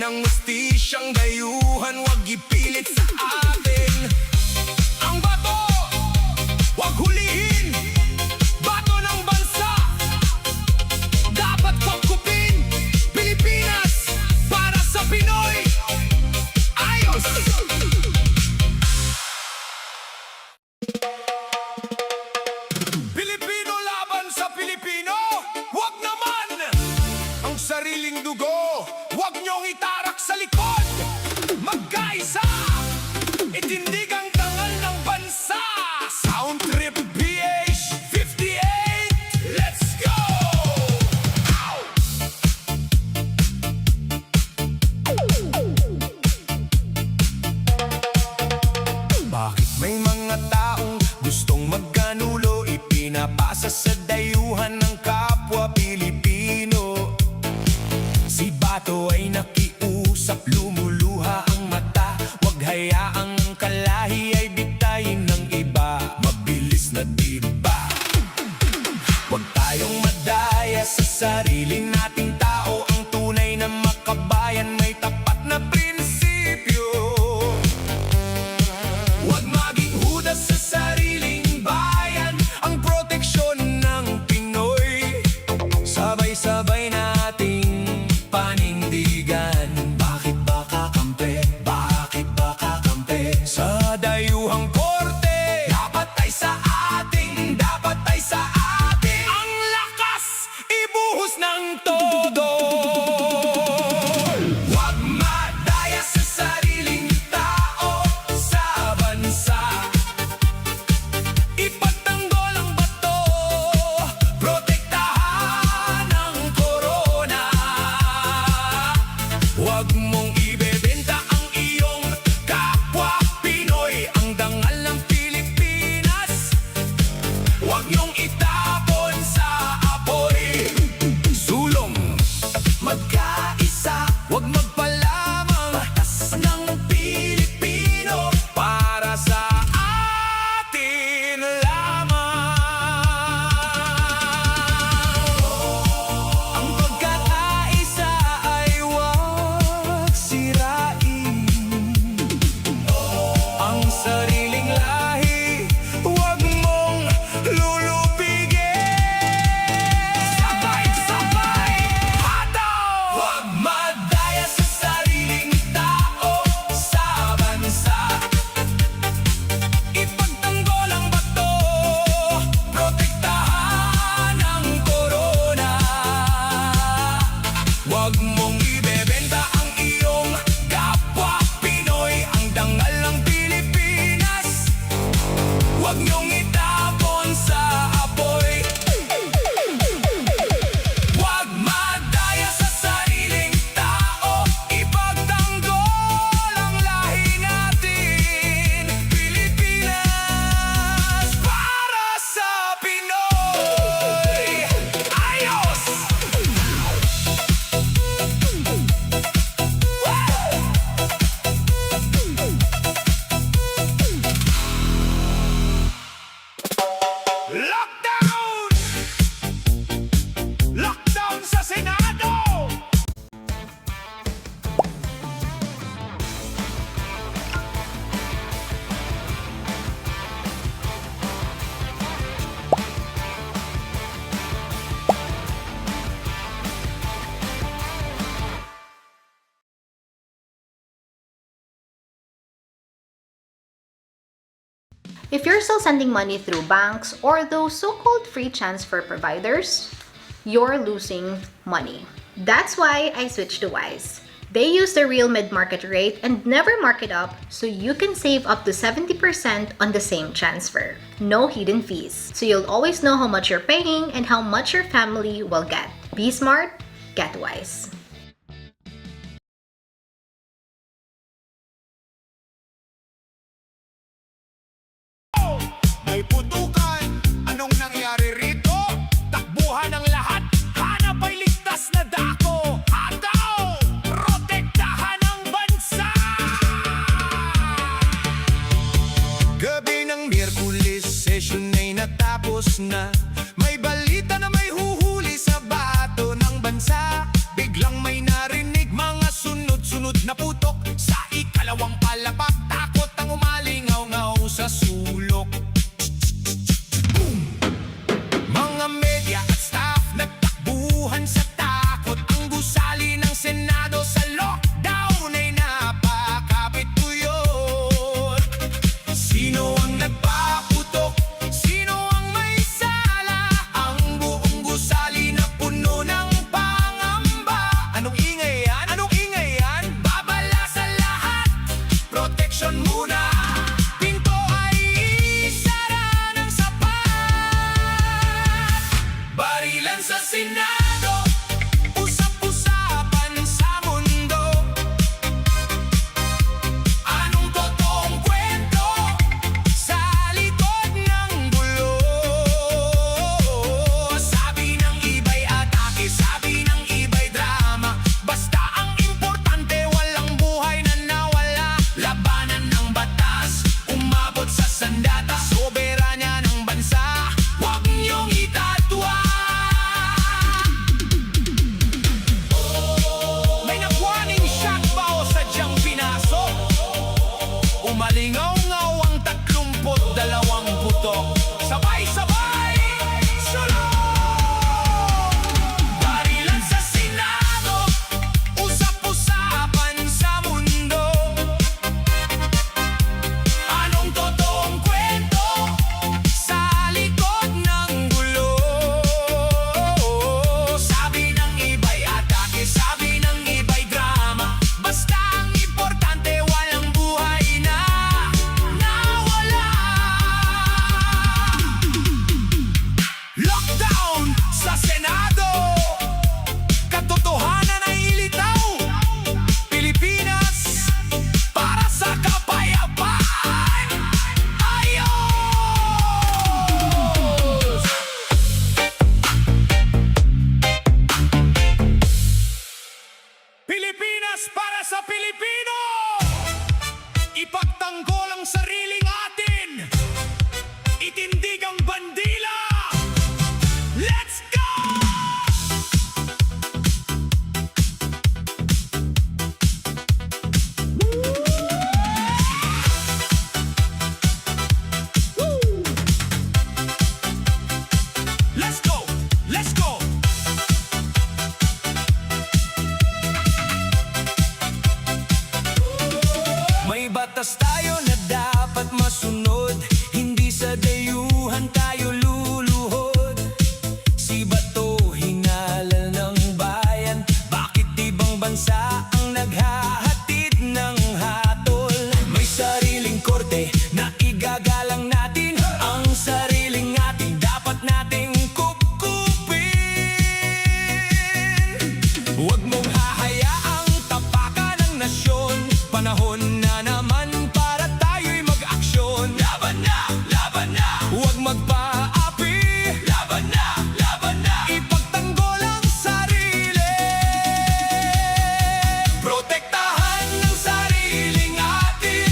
ng hustisyang dayuhan, wag ipilit sa atin. Ang bato, wag hulihin. Bato ng bansa, dapat pagkupin. Pilipinas, para sa Pinoy. Ayos! Pilipino laban sa Pilipino, wag naman! Ang sariling dugo, wag niyong itarak sa likod. Magkaisa, itindig ang dangal ng bansa. Sound Trip PH58, let's go! Ow! Bakit may mga taong gustong magkanulo, ipinapasa sa dayuhan ng kapwa Pilipino? Si Bato ay nakiusap, lumuluha ang mata. Wag hayaang kalahi ay bitayin ng iba. Mabilis na diba? Wag tayong madaya sa sarili nating tao. Ang tunay na makabayan may tapat na prinsipyo. Wag maging hudas sa sariling bayan. Ang proteksyon ng Pinoy, sabay-sabay nating panindigan. Bakit ba kakampi? Bakit ba kakampi? Sa dayuhang korte, dapat ay sa ating, dapat ay sa ating. Ang lakas, ibuhos ng todo. Huwag madaya sa sariling tao, sa bansa. Ipagtanggol ang bato, protektahan ang korona. Huwag mong ibebenta ang iyong kapwa Pinoy, ang dangal ng Pilipinas. Huwag niyong itapon sa apoy. Sulong, magkaisa, huwag magpalamang. Batas ng Pilipino, para sa atin lamang. Ang pagkakaisa ay huwag sirain. Ang sariling lahi, huwag mong lulupigin. Sabay-sabay, hataw! Huwag madaya sa sariling tao, sa bansa. Ipagtanggol ang bato, protektahan ang korona. Huwag mong ibebenta ang iyong kapwa Pinoy, ang dangal ng Pilipinas. Huwag niyong itapon sa apoy. Huwag madaya sa sariling tao, ipagtanggol ang lahi natin. Pilipinas, para sa Pinoy. Ayos! Lockdown! Lockdown sa Senado! If you're still sending money through banks or those so-called free transfer providers, you're losing money. That's why I switched to Wise. They use the real mid-market rate and never mark it up, so you can save up to 70% on the same transfer. No hidden fees. So you'll always know how much you're paying and how much your family will get. Be smart, get Wise. May putukan, anong nangyari rito? Takbuhan ang lahat, hanap ay ligtas na dako. Hataw, protektahan ang bansa. Gabi ng Miyerkules, session ay natapos na. May balita na may huhuli sa bato ng bansa. Biglang Anong ingay yan? Anong ingay yan? Babala sa lahat, protection muna. Pinto ay isara ng sapat. Barilan sa Senado, usap-usapan sa mundo. Anong totoong kwento sa likod ng gulo? Sabi ng iba'y atake, sabi ng iba'y drama. Basta ang importante, walang buhay na nawala. Labanan ng batas, umabot sa sandata. Soberanya ng bansa, huwag niyong itatwa. May nagwaning shock ba o sadyang pinasok? Umalingaw-ngaw ang 32 putok. Sabay-sabay, sulong! Barilan sa Senado, usap-usapan sa mundo. Anong totoong kwento sa likod ng gulo? Sabi ng iba'y atake, sabi ng iba'y drama. Basta ang importante, walang buhay na nawala. Lockdown sa Senado, katotohanan ay ilitaw. Pilipinas para sa kapayapaan. Ayos! Pilipinas para sa Pilipino! Ipagtanggol ang sariling atin! Itindig ang bandila! Let's go! Let's go! Let's go! May batas tayo na dapat masunod. Hindi sa dayuhan tayo luluhod. Si Bato hinala ng bayan. Bakit ibang bansa ang naghahatid ng hatol? May sariling korte na igagalang natin. Ang sariling atin dapat nating kupkupin. Huwag mong hahayaang tapakan ng nasyon. Panahon na naman para tayo'y mag-aksyon. Laban na! Laban na! Huwag magpaapi. Laban na! Laban na! Ipagtanggol ang sarili. Protektahan ng sariling atin.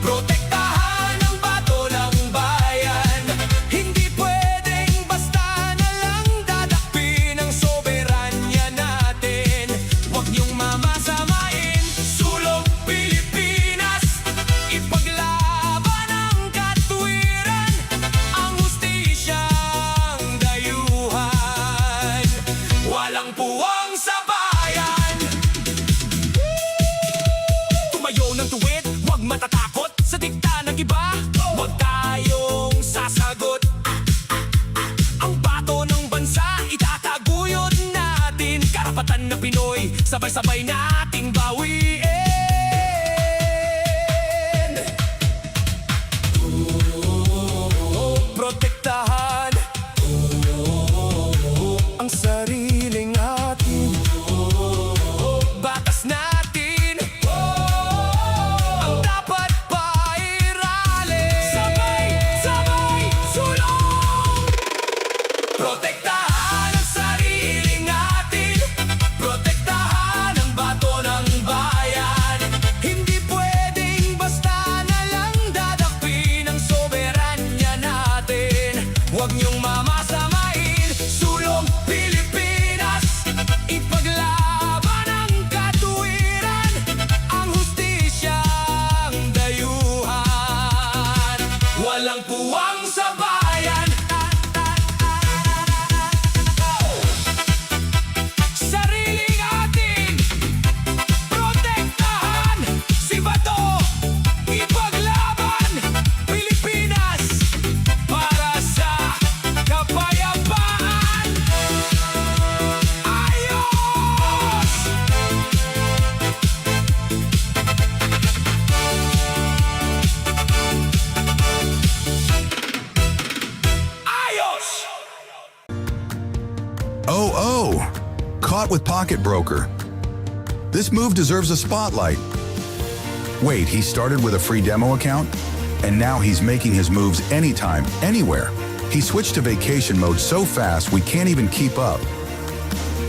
Protektahan ang bato ng bayan. Hindi pwedeng basta na lang dadakpin ang soberanya natin. Huwag niyong mamasamain. Sulong Pilipinas, ipaglaban ang katwiran, ang hustisyang dayuhan. Walang puwang sa bayan. Tumayo ng tuwid, huwag matatakot sa dikta ng iba. Huwag tayong sasagot. Ang bato ng bansa, itataguyod natin. Karapatan ng Pinoy, sabay-sabay nating bawiin. Protektahan ang sariling atin. Batas natin ang dapat pairalin. Sabay-sabay sulong! Protektahan ang sariling atin. Protektahan ang bato ng bayan. Pocket Broker. This move deserves a spotlight. Wait, he started with a free demo account? And now he's making his moves anytime, anywhere. He switched to vacation mode so fast we can't even keep up.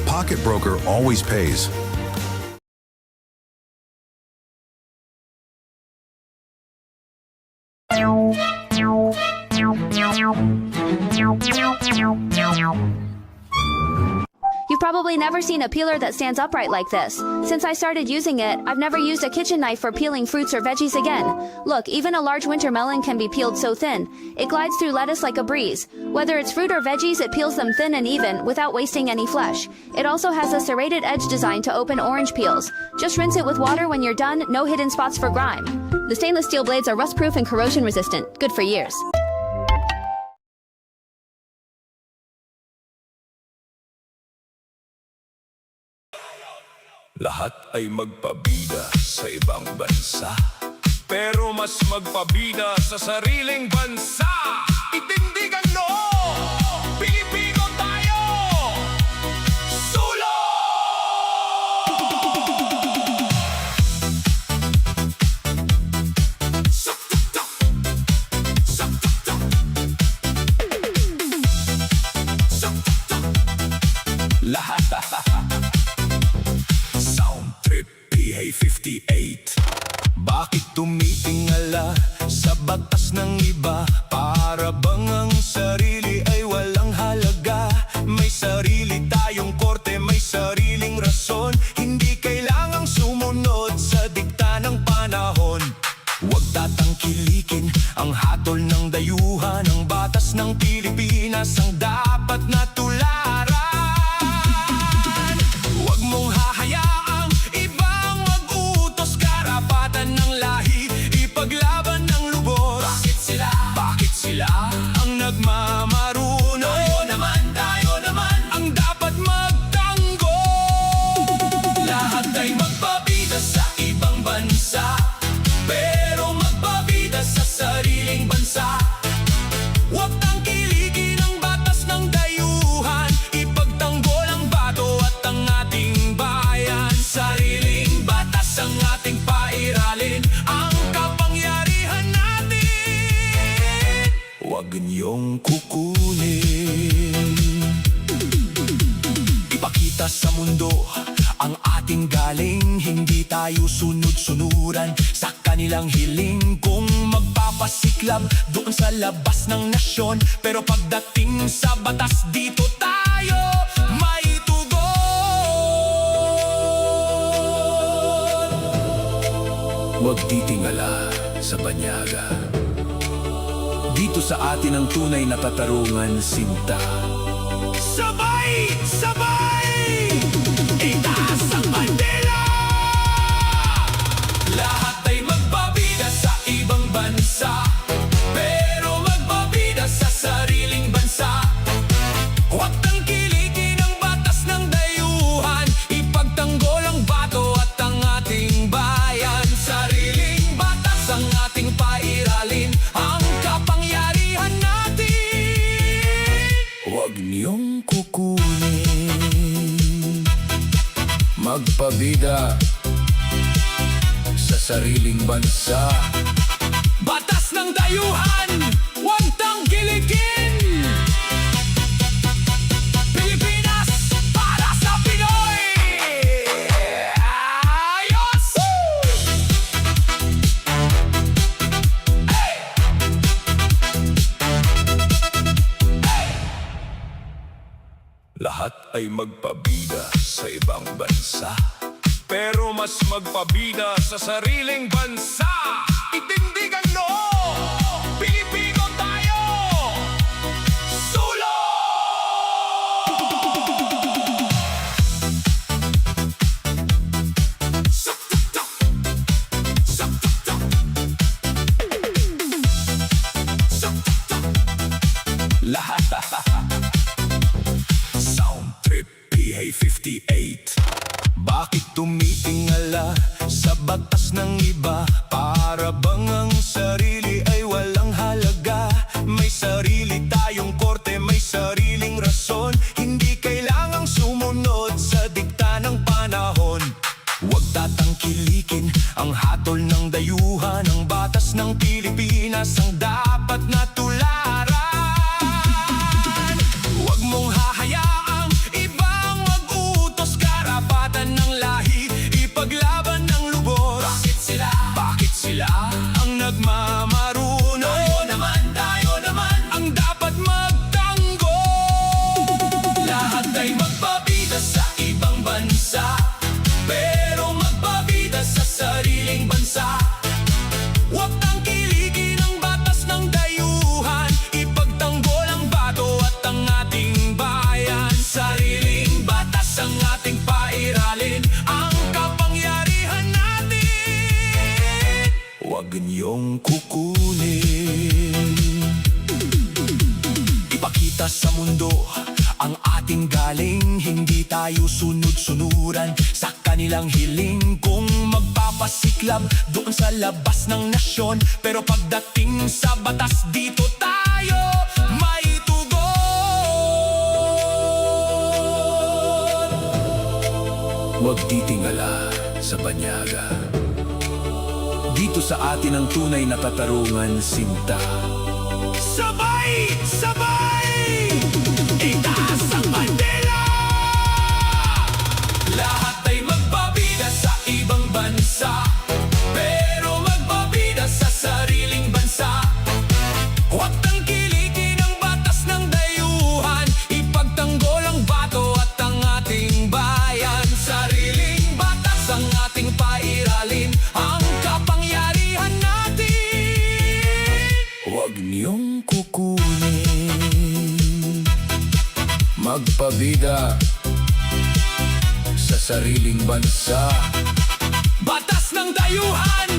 Pocket Broker always pays. You've probably never seen a peeler that stands upright like this. Since I started using it, I've never used a kitchen knife for peeling fruits or veggies again. Look, even a large winter melon can be peeled so thin. It glides through lettuce like a breeze. Whether it's fruit or veggies, it peels them thin and even, without wasting any flesh. It also has a serrated edge design to open orange peels. Just rinse it with water when you're done, no hidden spots for grime. The stainless steel blades are rust-proof and corrosion-resistant, good for years. Lahat ay magpabida sa ibang bansa, pero mas magpabida sa sariling bansa. Itindigan noo, Pilipino tayo! Sulong! Sak-tak-tak! Sak-tak-tak! Sak-tak-tak! Lahat Sound Trip PA58. Bakit tumitingala sa batas ng iba? Para bang ang sarili ay walang halaga? May sarili tayong korte, may sariling rason. Hindi kailangang sumunod sa dikta ng panahon. Huwag tatangkilikin ang hatol ng dayuhan. Ang batas ng Pilipinas ang dapat na tularan. Huwag mong hahayaang ibang mag-utos. Karapatan ng lahi, ipaglaban ng lubos. Bakit sila? Bakit sila ang nagmamaruno? Tayo naman ang dapat magtanggol. Lahat ay magpabida sa ibang bansa, pero magpabida sa sariling bansa. Huwag tangkilikin ang batas ng dayuhan. Ipagtanggol ang bato at ang ating bayan. Sariling batas ang ating pairalin, ang kapangyarihan natin. Huwag niyong kukunin. Ipakita sa mundo ang ating galing. Hindi tayo sunod-sunuran sa kanilang hiling. Kung magpapasiklab doon sa labas ng nasyon, pero pagdating sa batas, dito tayo may tugon. Huwag titingala sa banyaga. Dito sa atin ang tunay na katarungan, sinta. Sabay! Sabay! Itaas ang bandera! Lahat ay magpabida sa ibang bansa, pero magpabida sa sariling bansa. Huwag tangkilikin ang batas ng dayuhan. Ipagtanggol ang bato at ang ating bayan. Sariling batas ang ating pairalin, ang kapangyarihan natin. Huwag niyong kukunin. Magpabida sa sariling bansa. Batas ng dayuhan, huwag tangkilikin. Pilipinas para sa Pinoy. Ayos! Hey! Hey! Lahat ay magpabida sa ibang bansa, pero mas magpabida sa sariling bansa. Itindigan noo, Pilipino tayo! Sulong! Sak-tak-tak! Sak-tak-tak! Sak-tak-tak! Lahat Sound Trip PA58. Bakit tumitingala sa batas ng iba? Para bang ang sarili ay walang halaga? May sarili tayong korte, may sariling rason. Hindi kailangang sumunod sa dikta ng Huwag tatangkilikin ang hatol ng dayuhan. Ang batas ng Pilipinas ang dapat na tularan. Huwag mong hahayaang ibang mag-utos. Karapatan ng lahi, ipaglaban ng lubos. Bakit sila ang nagmamaruno? Tayo naman ang dapat magtanggol. Lahat ay magpabida sa ibang bansa, pero magpabida sa sariling bansa. Huwag tangkilikin ang batas ng dayuhan, ipagtanggol ang bato at ang ating bayan. Sariling batas ang ating pairalin, ang kapangyarihan natin. Huwag niyong kukunin. Ipakita sa mundo ang ating galing. Hindi tayo sunod-sunuran sa kanilang hiling. Kung magpapasiklab doon sa labas ng nasyon, pero pagdating sa batas, dito tayo may tugon. Huwag titingala sa banyaga. Dito sa atin ang tunay na katarungan, sinta. Sabay! Sabay! Itaas ang bandera! Lahat ay magpabida sa ibang bansa, pero magpabida sa sariling bansa. Huwag tangkilikin ang batas ng dayuhan, ipagtanggol ang bato at ang ating bayan. Sariling batas ang ating pairalin, ang kapangyarihan natin. Huwag niyong kukunin. Magpabida sa sariling bansa. Batas ng dayuhan,